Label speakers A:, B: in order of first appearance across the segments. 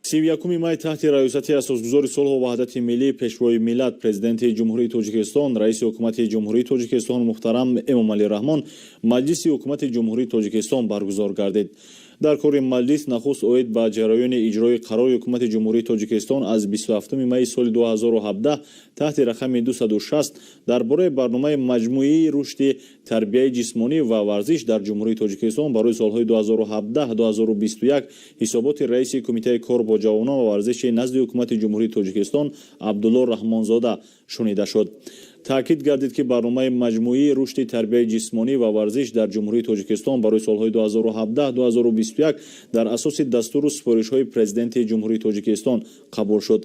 A: 31 май таҳти раёсати асосгузори сулҳу ваҳдати миллӣ пешвои миллат президенти ҷумҳурии Тоҷикистон раиси ҳукумати ҷумҳурии Тоҷикистон муҳтарам Эмомалӣ Раҳмон маҷлиси ҳукумати ҷумҳурии Тоҷикистон баргузор гардид. дар кори маҷлис нахуст оид ба ҷараёни иҷрои қарори ҳукумати ҷумҳурии Тоҷикистон аз 27 майи соли 2017 таҳти рақами 260 дар бораи барномаи маҷмӯии рушди тарбияи ҷисмонӣ ва варзиш дар ҷумҳурии Тоҷикистон барои солҳои 2017-2021 ҳисоботи раиси кумитаи кор бо ҷавонон ва варзиши назди ҳукумати ҷумҳурии Тоҷикистон Абдулло Раҳмонзода шунида шуд. таъкид гардид ки барномаи маҷмӯии рушди тарбияи ҷисмонӣ ва варзиш дар ҷумҳурии Тоҷикистон барои солҳои 2017-2021 дар асоси дастуру супоришҳои президенти ҷумҳурии Тоҷикистон қабул шуд.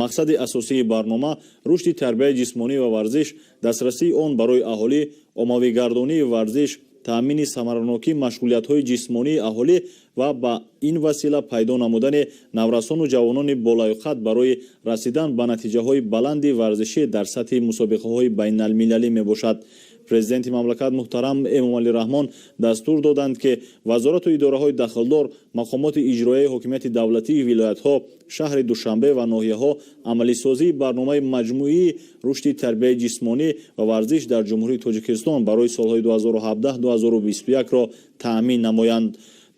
A: мақсади асосии барнома рушди тарбияи ҷисмонӣ ва варзиш, дастрасии он барои аҳолӣ, оммавигардонии варзиш, таъмини самаранокии машғулиятҳои ҷисмонии аҳолӣ ва ба ин васила пайдо намудани наврасону ҷавонони болаёқат барои расидан ба натиҷаҳои баланди варзишӣ дар сатҳи мусобиқаҳои байналмилалӣ мебошад. президенти мамлакат муҳтарам Эмомалӣ Раҳмон дастур доданд ки вазорату идораҳои дахлдор, мақомоти иҷроияи ҳокимияти давлатии вилоятҳо, шаҳри Душанбе ва ноҳияҳо амалисозии барномаи маҷмӯии рушди тарбияи ҷисмонӣ ва варзиш дар ҷумҳурии Тоҷикистон барои солҳои 2017-2021-ро таъмин намоянд.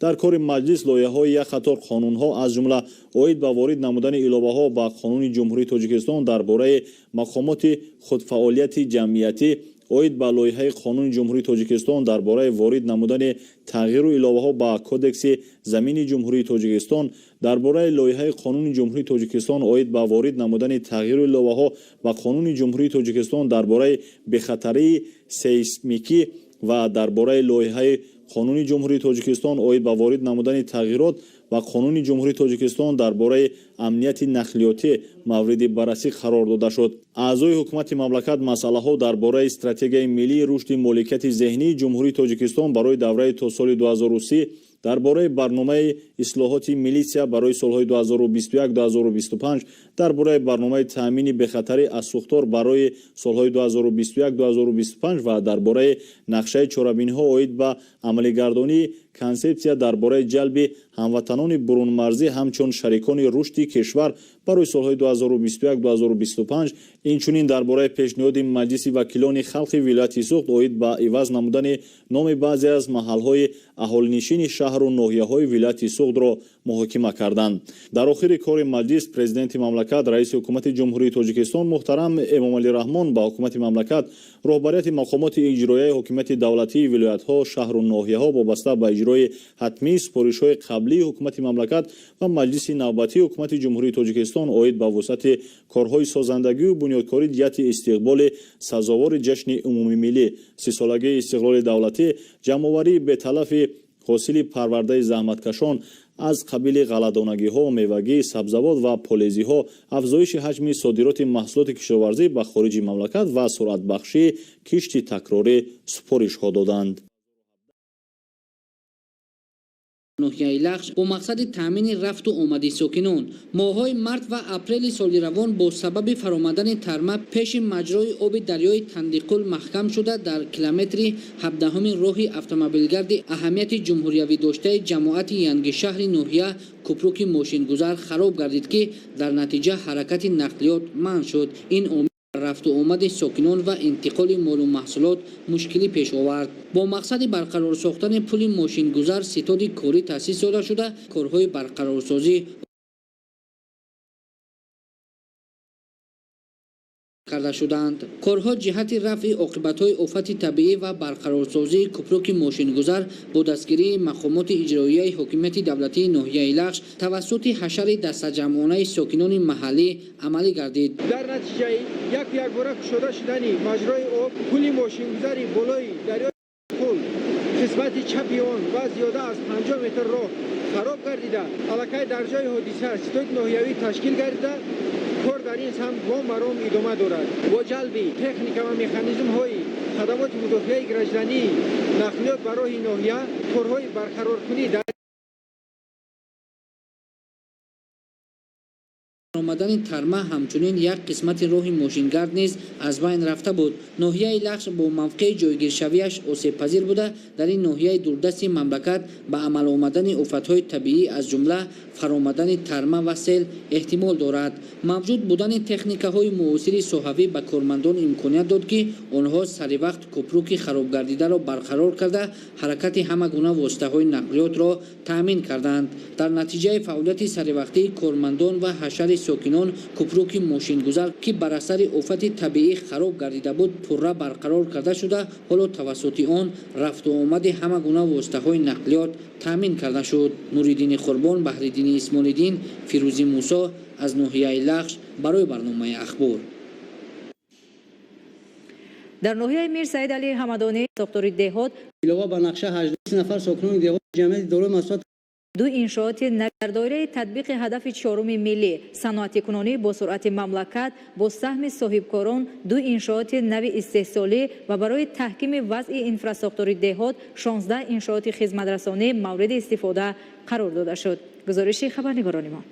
A: дар кори маҷлис лоиҳаҳои як қатор қонунҳо аз ҷумла оид ба ворид намудани иловаҳо ба қонуни ҷумҳурии Тоҷикистон дар бораи мақомоти худфаъолияти ҷамъиятӣ, оид ба лоиҳаи қонуни ҷумҳурии Тоҷикистон дар бораи ворид намудани тағйиру иловаҳо ба кодекси замини ҷумҳурии Тоҷикистон, дар бораи лоиҳаи қонуни ҷумҳурии Тоҷикистон оид ба ворид намудани тағйиру иловаҳо ба қонуни ҷумҳурии Тоҷикистон дар бораи бехатарии сейсмикӣ ва дар бораи лоиҳаи қонуни ҷумҳурии Тоҷикистон оид ба ворид намудани тағйирот ва қонуни ҷумҳурии Тоҷикистон дар бораи амнияти нақлиётӣ мавриди баррасӣ қарор дода шуд. аъзои ҳукумати мамлакат масъалаҳо дар бораи стратегияи миллии рушди моликияти зеҳнии ҷумҳурии Тоҷикистон барои давраи то соли 2030, дар бораи барномаи ислоҳоти милитсия барои солҳои 2021-2025, дар бораи барномаи таъмини бехатарӣ аз сӯхтор барои солҳои 2021-2025 ва дар бораи нақшаи чорабиниҳо оид ба амалигардонии консепсия дар бораи ҷалби ҳамватанони бурунмарзӣ ҳамчун шарикони рушди кишвар барои солҳои 2021-2025, инчунин дар бораи пешниҳоди маҷлиси вакилони халқи вилояти Суғд оид ба иваз намудани номи баъзе аз маҳалҳои аҳолинишини шаҳру ноҳияҳои вилояти Суғдро муҳокима карданд. дар охири кори маҷлис президенти мамлакат раиси ҳукумати ҷумҳурии Тоҷикистон муҳтарам Эмомалӣ Раҳмон ба ҳукумати мамлакат, роҳбарияти мақомоти иҷроияи ҳокимияти давлатии вилоятҳо, шаҳру ноҳияҳо вобаста ба иҷрои ҳатмии супоришҳои қаблии ҳукумати мамлакат ва маҷлиси навбатии ҳукумати ҷумҳурии Тоҷикистон оид ба вусъати корҳои созандагию бунёдкорӣ ҷиҳати истиқболи сазовори ҷашни умумимиллӣ, сисолагии истиқлоли давлатӣ, ҷамъоварии беталафи ҳосили парвардаи заҳматкашон аз қабили ғалладонагиҳо, мевагӣ, сабзавот ва полезиҳо, афзоиши ҳаҷми содироти маҳсулоти кишоварзӣ ба хориҷи мамлакат ва суръатбахшии кишти такрорӣ супоришҳо доданд.
B: ноҳияи Лахш бо мақсади таъмини рафту омади сокинон моҳҳои март ва апрели соли равон бо сабаби фаромадани тарма пеши маҷрои оби дарёи Тандиқул маҳкам шуда дар километри 17 роҳи автомобилгарди аҳамияти ҷумҳуриявӣ доштаи ҷамоати Янгишаҳри ноҳия кӯпруки мошингузар хароб гардид ки дар натиҷа ҳаракати нақлиёт манъ шуд. ин рафту омади сокинон ва интиқоли молу маҳсулот мушкилӣ пеш овард. бо мақсади барқарор сохтани пули мошингузар ситоди корӣ таъсис дода шуда корҳои барқарорсозӣ карда шуданд. корҳо ҷиҳати рафъи оқибатҳои офати табиӣ ва барқарорсозии кӯпруки мошингузар бо дастгирии мақомоти иҷроияи ҳокимияти давлатии ноҳияи Лахш тавассути ҳашари дастаҷамъонаи сокинони маҳаллӣ амалӣ гардид.
C: дар натиҷаи якбора кушода шудани маҷрои об, пули мошингузари болои дарёи Тандиқул қисмати чапи он ва зиёда аз 50 метр роҳ хароб гардида, аллакай дар ҷои ҳодиса ситоди ноҳиявӣ ташкил гардида, кор дар ин самт ромаром идома дорад. бо ҷалби техника ва механизмҳои хадамоти мудофиаи граждании нақлиёт ба роҳи ноҳия, корҳои барқароркунӣ дар
B: آمدن ترما همچنین یک قسمت راه ماشینگرد نیز از بین رفته بود. ناحیه لخش با موقع جایگیرشویش آسیب پذیر بوده. در این ناحیه دوردست مملکت به عمل آمدن آفت‌های طبیعی از جمله فرآمدن ترما و سیل احتمال دارد. موجود بودن تکنیک‌های معاصر صحوی به کارمندان امکانیت داد که آنها سری وقت کپروک خراب گردیده را برقرار کرده حرکت همه گونه واسطه‌های نقلیات را تامین کردند. در نتیجه فعالیت سری وقتی کارمندان و حشر ساکنان کپروک ماشین‌گذار که بر اثر آفت طبیعی خراب گردیده بود پرره برقرار کرده شده، حالا توسط آن رفت و آمد همه گونه واسطه‌های نقلیات تامین کرده شد. نوریدین قربان، بهرالدین اسماعیل‌دین، فیروزی موسی از ناحیه لخش برای برنامه اخبار.
D: در ناحیه میر سعید علی حمدانی ساختار دهات
E: علاوه بر نقشه 18 نفر ساکنان دهات جمعیت دارای مسئولیت
D: دو انشاءات در دایره تطبیق هدف چهارم ملی صنعتی کنونی با سرعت مملکت با سهم صاحبکاران دو انشاءات نوی استحصالی و برای تحکیم وضع انفراستراکچور دهات 16 انشاءات خدمت رسانی مورد استفاده قرار داده شد. گزارش خبرنگاران ما.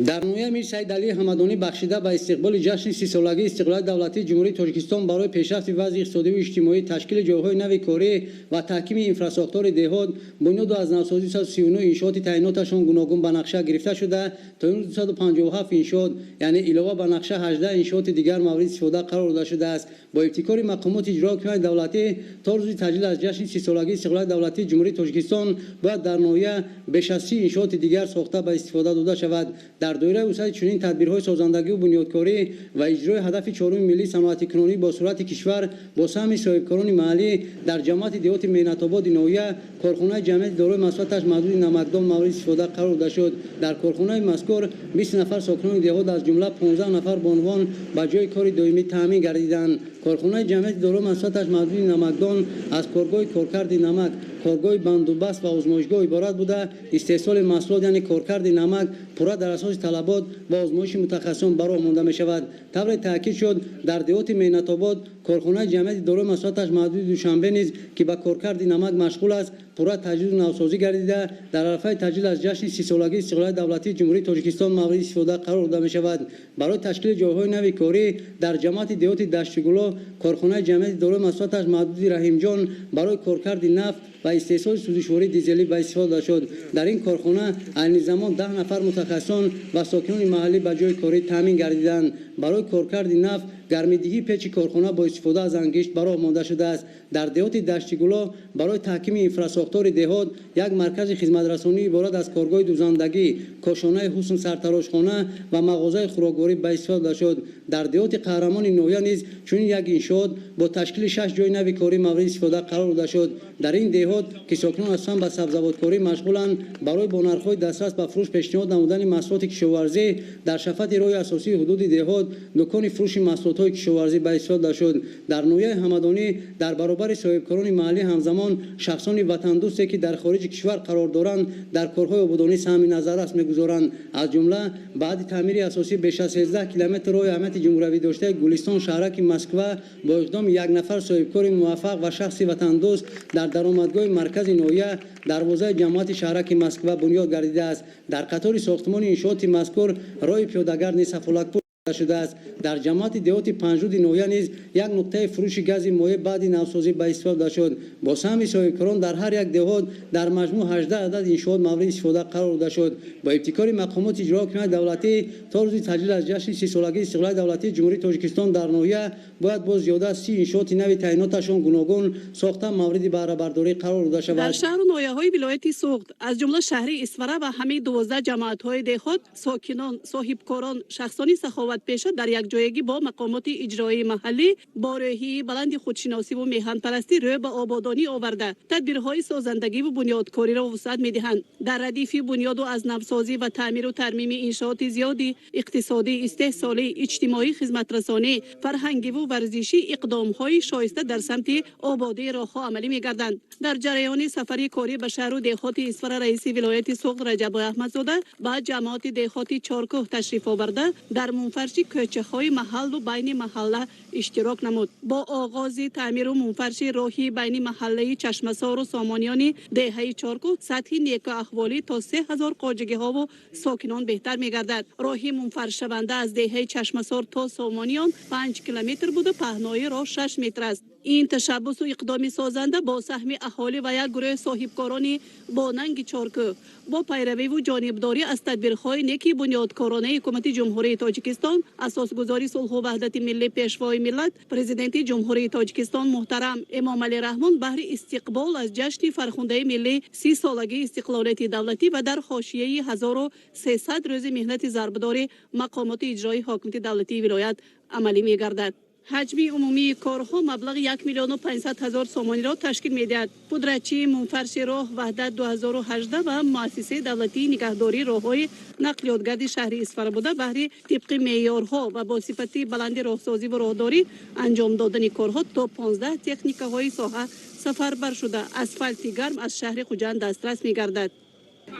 E: در نویه میر سعید علی حمدانی بخشیده به استقبال جشن 30 سالگی استقلال دولتی جمهوری تاجیکستان برای پیشرفت وضع اقتصادی و اجتماعی، تشکیل جایهای نو کاری و تحکیم انفراستراکچور دهات، بنیاد و از نوسازی 139 انشاءات تعییناتشان گوناگون به نقشه گرفته شده تا امروز 257 انشاءات یعنی علاوه بر نقشه 18 انشاءات دیگر مورد استفاده قرار داده شده است. با ابتکار مقامات اجرایی حکومت دولتی تا روز تجلیل از جشن 30 سالگی استقلال دولتی جمهوری تاجیکستان باید در نویه بیش از 30 انشاءات دیگر ساخته به استفاده داده شود. در دوره وسط چنین تدبیرهای سازندگی و بنیادکاری و اجرای هدف چهارم ملی صنعتی کنونی با سرعت کشور با سهم صاحبکاران محلی در جماعت دهات مهنت آباد نویه کارخانه جمعیت دارای مساحتش محدود نمکدان مورد استفاده قرار داده شد. در کارخانه مذکور 20 نفر ساکنان دهات از جمله 15 نفر به عنوان به جای کار دائمی تامین گردیدند. کارخانه جمعیت دارای مساحتش محدود نمکدان از کارگاه کارکرد نمک، کارگاه بندوبست و آزمایشگاه عبارت بوده. استحصال محصولات یعنی کارکرد نمک پورا در اساس طلبات و آزمایش متخصصان برآ مانده می شود. طبق تاکید شد در دهات مهنت آباد کارخانه جمعیت دارای مساحتش محدود دوشنبه نیز که به کارکرد نمک مشغول است پورا تجدید و نوسازی گردیده در عرصه تجلیل از جشن 30 سالگی استقلال دولتی جمهوری تاجیکستان مورد استفاده قرار داده می شود. برای تشکیل جایهای نو کاری در جماعت دهات دشتگلا کارخانه جمعیت دارای مساحتش محدود رحیم جان برای کارکرد نفت و استحصال سوزشواری دیزلی به استفاده شد. در این کارخانه عین زمان 10 نفر متخصصان و ساکنان محلی به جای کاری تامین گردیدند. برای کارکرد نفت گرمیدگی پیچ کارخانه با استفاده از انگشت برآ مانده شده است. در دهات دشتگلا برای تحکیم انفراستراکچور دهات یک مرکز خدمت رسانی عبارت از کارگاه دوزندگی، کاشانه حسن سرتراشخانه و مغازه خوراکواری به استفاده شد. در دهات قهرمان نویه نیز چنین یک انشاء با تشکیل 6 جای نو کاری مورد استفاده قرار داده شد. در این دهات که ساکنان اصلا به سبزوارکاری مشغولند برای با نرخ‌های دسترس به فروش پیشنهاد نمودن محصولات کشاورزی در شفت راه اساسی حدود دهات دکان فروش محصولات کشاورزی به استفاده شد. در نویه حمدانی در برابر صاحبکاران محلی همزمان شخصان وطن دوستی که در خارج کشور قرار دارند در کارهای آبادانی سهم نظر است می‌گذارند. از جمله بعد تعمیر اساسی بیش از 13 کیلومتر راه اهمیت جمهوری داشته گلستان شهرک مسکو با اقدام یک نفر صاحبکار موفق و شخصی وطن دوست در درآمدگاه مرکز نویه دروازه جماعت شهرک مسکو بنیاد گردیده است. در قطار ساختمان انشاءات مذکور راه پیاده‌گرد نیز سفالک‌پور شده است. در جماعت دهات پنجرود نویه نیز یک نقطه فروش گاز مایع بعد نوسازی به استفاده شد. با سهم صاحبکاران در هر یک دهات در مجموع 18 عدد انشاءات مورد استفاده قرار داده شد. با ابتکار مقامات اجرایی حکومت دولتی تا روز تجلیل از جشن 30 سالگی استقلال دولتی جمهوری تاجیکستان در نویه باید باز زیاده از 30 انشاءات نو تعییناتشان گوناگون ساخته مورد بهره برداری قرار داده شود.
F: در شهر و ناحیه‌های ولایت سوخت از جمله شهر اسفره و همه 12 جماعت‌های دهات ساکنان، صاحبکاران، شخصان سخاوت پیشه در یک جایگی با مقامات اجرایی محلی با راهی بلند خودشناسی و میهن پرستی روی به آبادانی آورده تدبیرهای سازندگی و بنیادکاری را وسعت می‌دهند. در ردیف بنیاد و از نوسازی و تعمیر و ترمیم انشاءات زیادی اقتصادی، استحصالی، اجتماعی، خدمترسانی، فرهنگی و ورزشی اقدام‌های شایسته در سمت آبادی راه‌ها عملی می‌گردند. در جریان سفری کاری به شهر و دهات اسفره رئیس ولایت سوخت رجب احمدزاده با جماعت دهات چارکوه تشریف آورده در منفرد منفرشی کوچه‌های محل و بین محله اشتراک نمود. با آغاز تعمیر و منفرشی راهی بین محله چشمسار و سامانیان دهه چارکو سطح نیک احوالی تا 3000 قاجگی ها و ساکنان بهتر می‌گردد. راهی منفرش شونده از دهه چشمسار تا سامانیان 5 کیلومتر بود و پهنای راه 6 متر است. این تشبث و اقدام سازنده با سهم اهالی و یک گروه صاحبکاران با ننگ چارکو با پیروی و جانبداری از تدبیرهای نیکی بنیادکارانه حکومت جمهوری تاجیکستان، اساسگذاری صلح و وحدت ملی پیشوای ملت پرزیدنت جمهوری تاجیکستان محترم امام علی رحمان بهر استقبال از جشن فرخنده ملی 30 سالگی استقلالیت دولتی و در حاشیه 1300 روز مهنت ضربدار مقامات اجرایی حاکمیت دولتی ولایت عملی می‌گردد. حجم عمومی کارها مبلغ 1,500,000 سومانی را تشکیل می‌دهد. پودرچی منفرش راه وحدت 2018 و مؤسسه دولتی نگهداری راه‌های نقلیاتگرد شهر اصفهان بوده بهر طبق معیارها و با صفت بلند راهسازی و راهداری انجام دادن کارها تا 15 تکنیک‌های ساحه سفربر شده اسفالت گرم از شهر خوجند دسترس می‌گردد.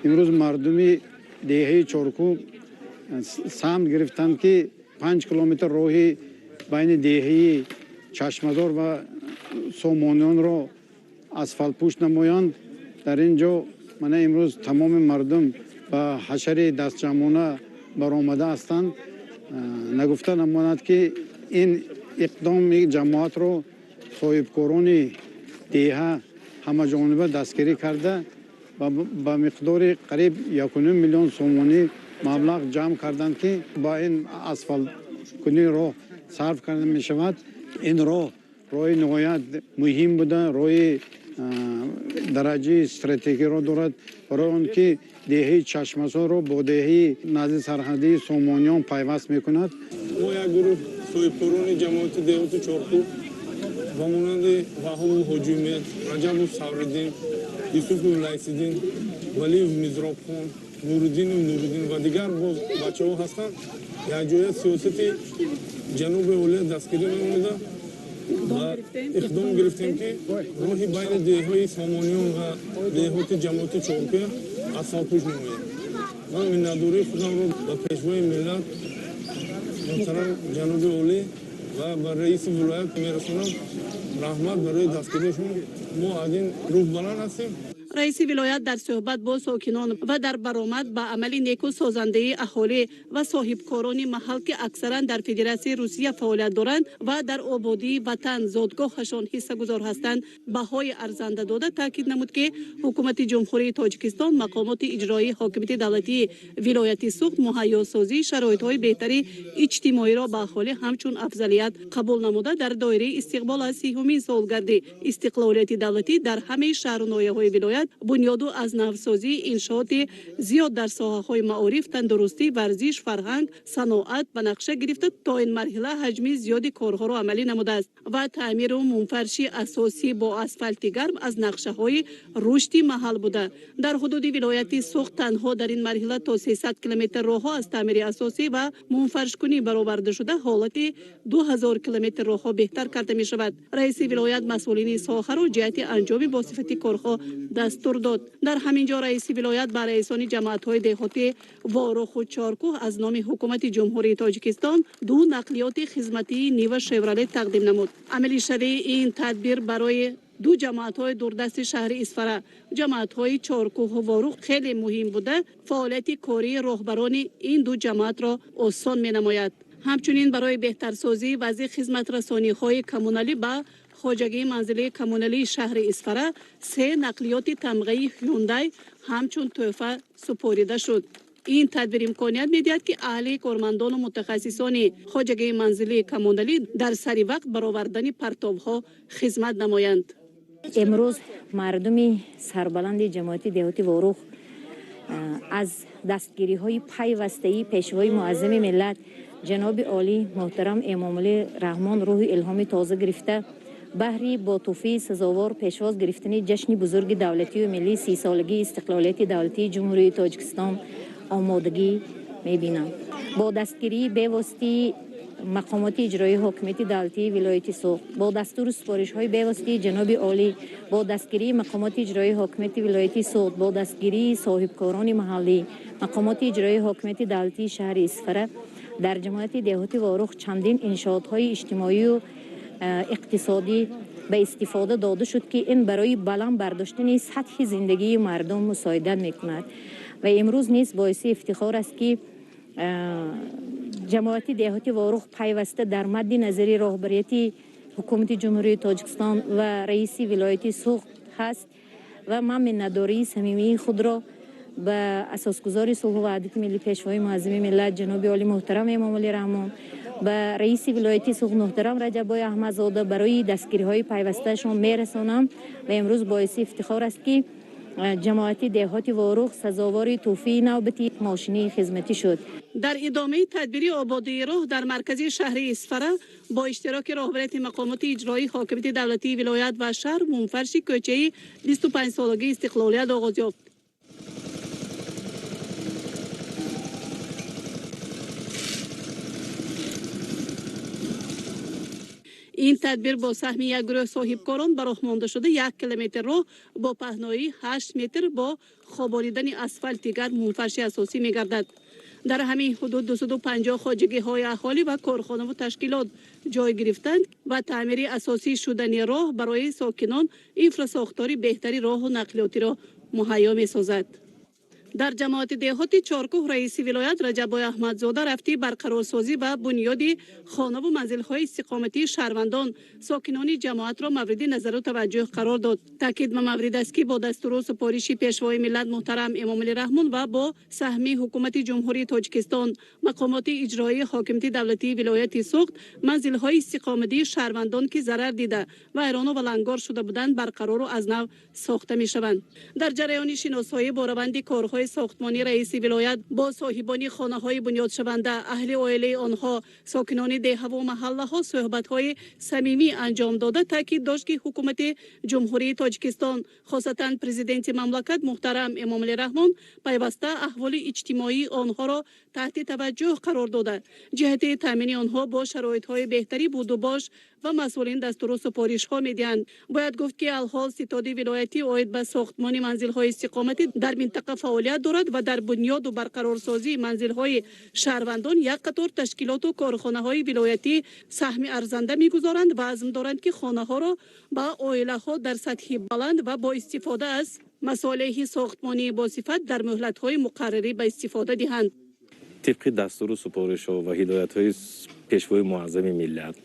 G: امروز مردمی دهه چارکو سهم گرفتند که 5 کیلومتر راهی بین دهه چشمدار و سامانیان را اسفالت پوش نمایند. در اینجا من امروز تمام مردم و حشر دست جمعانه برآمده هستند. نگفته نماند که این اقدام جماعت را صاحبکاران دهه همه جانبه دستگیری کرده و با مقدار قریب 1.5 میلیون سومانی مبلغ جمع کردند که با این اسفالت کنی راه صرف کرده می شود. این راه نهایت مهم بوده، راه درجه استراتژی را دارد برای آن که دهه چشمسار را با دهه نزد سرحدی سامانیان پیوست می کند.
H: ما یک گروه صاحبکاران جماعت دهات چارکو و مانند وهاب حجومی، رجب صبرالدین، یوسف لایسیدین، ولی مزراب خان، نورالدین و دیگر باز بچه‌ها هستند. یک جای سیاستی جنوب ولایت دستگیری نموده و اقدام گرفتیم که راهی بین دههای سامانیان و دهات جماعت چارکو اسفالت پوش نماییم. من منتداری خودم را به پیشوای ملت محترم جنوب اولی و به رئیس ولایت میرسونم. رحمت برای دستگیریشون. ما از این روح بلند هستیم.
F: رئیس ولایت در صحبت با ساکنان و در برآمد به عمل نیکو سازنده اهالی و صاحبکاران محل که اکثرا در فدراسیون روسیه فعالیت دارند و در آبادی وطن زادگاهشان حصه گذار هستند بهای ارزنده داده تاکید نمود که حکومت جمهوری تاجیکستان مقامات اجرایی حاکمیت دولتی ولایت سوخت مهیا سازی شرایط‌های بهتری اجتماعی را به اهالی همچون افضلیت قبول نموده در دایره استقبال از 30مین سالگرد استقلالیت دولتی در همه شهر و ناحیه‌های ولایت بنیاد از نوسازی انشاءات زیاد در ساحه‌های معارف، تندرستی، ورزش، فرهنگ، صنعت به نقشه گرفته تا این مرحله حجم زیادی کارها را عملی نموده است و تعمیر و منفرشی اساسی با اسفالت گرم از نقشه‌های رشد محل بوده. در حدود ولایت سوخت تنها در این مرحله تا 300 کیلومتر راه‌ها از تعمیر اساسی و منفرش کنی برآورده شده، حالت 2000 کیلومتر راه‌ها بهتر کرده می شود. رئیس ولایت مسئولین ساحه را جهت انجام با صفت کارها دستور داد. در همین جا رئیس ولایت بر رئیسان جماعت‌های دهاتی واروخ و چارکو از نام حکومت جمهوری تاجیکستان 2 نقلیات خدمتی نیو شورله تقدیم نمود. عملی شوی این تدبیر برای 2 جماعت‌های دوردست شهر اصفهان، جماعت‌های چارکو و واروخ خیلی مهم بوده. فعالیت کاری راهبران این 2 جماعت را آسان می‌نماید. همچنین برای بهترسازی وضع خدمت رسانی‌های کمونالی با خواجگی منزلی کمونالی شهر اصفهان 3 نقلیات تمغه‌ای هیوندای همچون تحفه سپرده شد. این تدبیر امکانیت می‌دهد که اهل کارمندان و متخصصان خواجگی منزلی کمونالی در سری وقت برآوردن پرتاب‌ها خدمت نمایند.
D: امروز مردم سربلند جماعت دهاتی واروخ از دستگیری‌های پیوسته‌ای پیشوای معظم ملت جناب عالی محترم امام علی رحمان روح الهام تازه گرفته بهری با توفیق سزاوار پیشواز گرفتن جشن بزرگ دولتی و ملی 30 سالگی استقلالیت دولتی جمهوری تاجیکستان آمادگی می‌بینم. با دستگیری بی‌واسطه مقامات اجرایی حاکمیت دولتی ولایت سوخت با دستور سپارش‌های بی‌واسطه جناب عالی، با دستگیری مقامات اجرایی حاکمیت ولایت سوخت، با دستگیری صاحبکاران محلی، مقامات اجرایی حاکمیت دولتی شهر اصفهان در جمعیت دهاتی واروخ چندین انشاءات‌های اجتماعی و اقتصادی به استفاده داده شد که این برای بلند برداشتن سطح زندگی مردم مساعدت میکند و امروز نیز باعث افتخار است که جمعیت دهاتی واروخ پیوسته در مد نظر راهبریت حکومت جمهوری تاجیکستان و رئیس ولایت سوخت هست و من منتداری صمیمی خود را به اساسگزار صلح و وحدت ملی پیشوای معظم ملت جناب عالی محترم امام علی رحمان، به رئیس ولایت سوخت محترم رجب بای احمدزاده برای دستگیری های پیوستهشان میرسانم و امروز باعث افتخار است که جماعت دهاتی واروخ سزاوار توفیه نوبتی ماشینی خدمتی شد.
F: در ادامه تدبیر آبادی راه در مرکز شهر اسفره با اشتراک راهبریت مقامات اجرایی حاکمیت دولتی ولایت و شهر منفرش کوچه 25 سالگی استقلالیت آغاز یافت. این تدبیر با سهم یک گروه صاحبکاران به راه مانده شده 1 کیلومتر راه با پهنایی 8 متر با خوابالیدن اسفالت دیگر منفرش اساسی می گردد. در همین حدود 250 خواجگی های اهالی و کارخانه و تشکیلات جای گرفتند و تعمیر اساسی شدن راه برای ساکنان انفراساختاری بهتری راه و نقلیاتی را مهیا می سازد. در جماعت دهاتی چارکوه رئیس ولایت رجب بای احمدزاده رفتی برقرارسازی و بنیاد خانه و منزل‌های استقامتی شهروندان ساکنان جماعت را مورد نظر و توجه قرار داد. تاکید به مورد است که با دستور و سپارش پیشوای ملت محترم امام علی رحمان و با سهم حکومت جمهوری تاجیکستان مقامات اجرایی حاکمیت دولتی ولایت سوخت منزل‌های استقامتی شهروندان که ضرر دیده و ویران و ولنگار شده بودند برقرار و از نو ساخته می‌شوند. در جریان شناسایی با روند کارهای ساختمانی رئیس ولایت با صاحبان خانه‌های بنیاد شونده اهل عائله آنها ساکنان دهه و محله‌ها صحبت‌های صمیمی انجام داده تاکید داشت که حکومت جمهوری تاجیکستان خاصتا پرزیدنت مملکت محترم امام علی رحمان پیوسته احوال اجتماعی آنها را تحت توجه قرار داده جهت تامین آنها با شرایط‌های بهتری بود و باش و مسئولین دستور و سپارش‌ها می‌دهند. باید گفت که الحال ستاد ولایتی عاید به ساختمان منزل‌های استقامتی در منطقه فعالیت دارد و در بنیاد و برقرارسازی منزل‌های شهروندان یک قطار تشکیلات و کارخانه‌های ولایتی سهم ارزنده می‌گذارند و عزم دارند که خانه‌ها را به عائله‌ها در سطح بلند و با استفاده از مصالح ساختمانی با صفت در مهلت‌های مقرره به استفاده دهند.
I: طبق دستور و سپارش‌ها و هدایت‌های پیشوای معظم ملت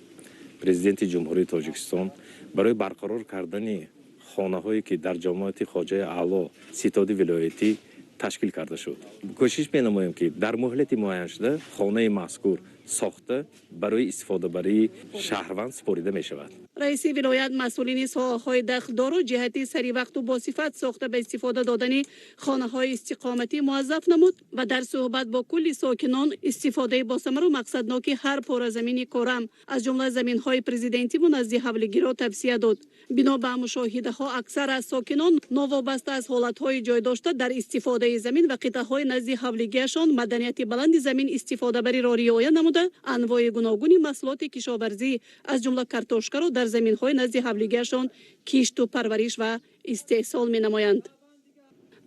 I: پرزیدنت جمهوری تاجیکستان برای برقرار کردن خانه‌هایی که در جماعت خواجه اعلی ستاد ولایتی تشکیل کرده شد. کوشش می‌نماییم که در مهلت معین شده خانه مذکور ساخته برای استفاده برای شهروند سپرده می شود.
F: رئیس ولایت مسئولین ساحه‌های دخلدار و جهتی سری وقت و با صفت ساخته به استفاده دادن خانه‌های استقامتی موظف نمود و در صحبت با کل ساکنان استفاده با ثمر و مقصدناک هر پاره زمین کارم از جمله زمین‌های پرزیدنتی و نزد حواله‌گیرا توصیه داد. بنا به مشاهده‌ها اکثر از ساکنان نوابسته از حالت‌های جای داشته در استفاده زمین و قطعه‌های نزد حواله‌گیرشان مدنیت بلند زمین استفاده بری را رعایت نموده انواع گوناگون محصولات کشاورزی از جمله کارتوشکا را در زمین‌های نزد حواله‌گیرشان کشت و پرورش و استحصال می‌نمایند.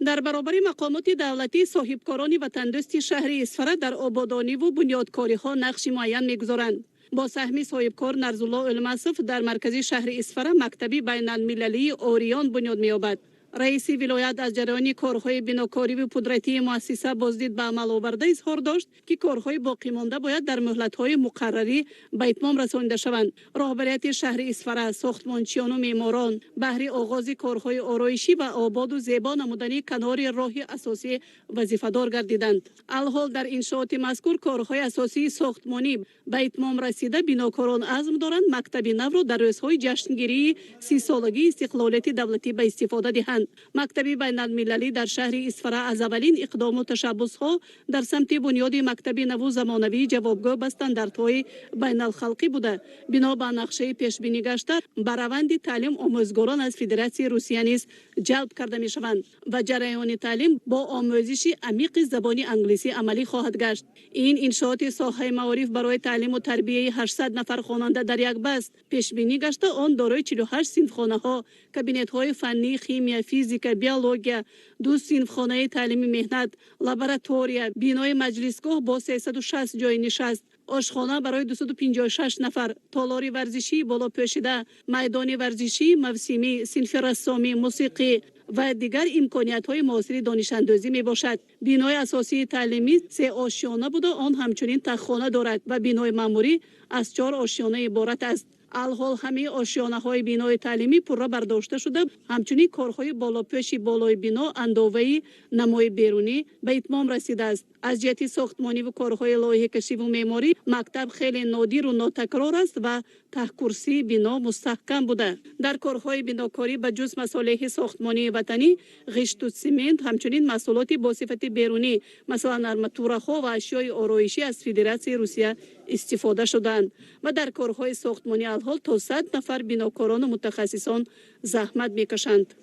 F: در برابر مقامات دولتی صاحبکاران وطندوست شهر اسفره در آبادانی و بنیادکاری‌ها نقش معین می‌گذارند. با سهم صاحبکار نرزالله المصف در مرکز شهر اسفره مکتبی بین‌المللی اوریان بنیاد می‌یابد. رئیس ولایت از جریان کارهای بناکاری و پودرتی مؤسسه بازدید به عمل آورده اظهار داشت که کارهای باقی مانده باید در مهلت‌های مقرری به اتمام رسانیده شوند. راهبریت شهر اسفره ساختمانچیان و معماران بهر آغاز کارهای آرایشی و آباد و زیبا نمودن کنار راه اساسی وظیفه‌دار گردیدند. الحال در انشاءات مذکور کارهای اساسی ساختمانی به اتمام رسیده بناکاران عزم دارند مکتب نو را در روزهای جشنگیری 30 سالگی استقلالیت دولتی به استفاده دهند. مکتب بین‌المللی در شهر اسفره از اولین اقدام و تشبس‌ها در سمت بنیاد مکتب نو زمانوی جوابگو به استانداردهای بین‌الخلقی بوده. بنا به نقشه پیشبینی گشته به روند تعلیم آموزگاران از فدراسیون روسیه نیز جلب کرده می‌شوند و جریان تعلیم با آموزش عمیق زبان انگلیسی عملی خواهد گشت. این انشاءات ساحه معارف برای تعلیم و تربیت 800 نفر خواننده در یک بست پیشبینی گشته آن دارای 48 صنفخانه‌ها، کابینت‌های فنی، شیمی، فیزیک، بیولوژی، 2 صنفخانه تعلیمی مهنت، لابراتوری، بینای مجلسگاه با 360 جای نشست، آشخانه برای 256 نفر، تالاری ورزشی بالا پوشیده، میدان ورزشی، موسمی، صنف رسامی، موسیقی و دیگر امکانیت‌های معاصر دانش‌اندازی میباشد. بینای اساسی تعلیمی 3 آشیانه بوده، آن همچنین تخانه دارد و بینای ماموری از 4 آشیانه عبارت است. الحال همه آشیانه‌های بینای تعلیمی پورا برداشته شده، همچنین کارهای بالاپوشی بالای بنا اندازه‌ای نمای بیرونی به اتمام رسیده است. از جهت ساختمانی و کارهای لایحه‌کشی و معماری مکتب خیلی نادر و ناتکرار است و ته‌کرسی بنا مستحکم بوده. در کارهای بناکاری به جز مصالح ساختمانی وطنی، غشت و سمنت، همچنین محصولات با صفت بیرونی مثلا آرماتورها و اشیای آرایشی از فدراسیون روسیه استفاده شدند و در کارهای ساختمانی الحال تا 100 نفر بناکاران و متخصصان زحمت میکشند.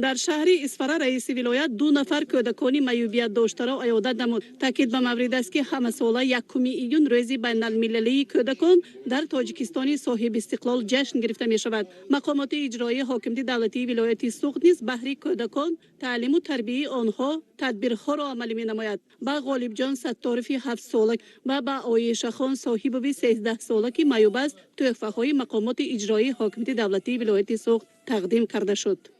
F: در شهر اسفره رئیس ولایت 2 نفر کودکانی معیوبیت داشته را عیادت نمود. تاکید به مورد است که همه ساله 1 ایون روز بین المللی کودکان در تاجیکستان صاحب استقلال جشن گرفته می شود. مقامات اجرایی حاکمیت دولتی ولایت سوخت نیز بهره کودکان تعلیم و تربیت آنها تدبیرها را عملی می نماید. با غالب جان ستارفی 7 ساله و با عایشه خان صاحب 13 ساله که معیوب است تحفه های مقامات اجرایی حاکمیت دولتی ولایت سوخت تقدیم کرده شد.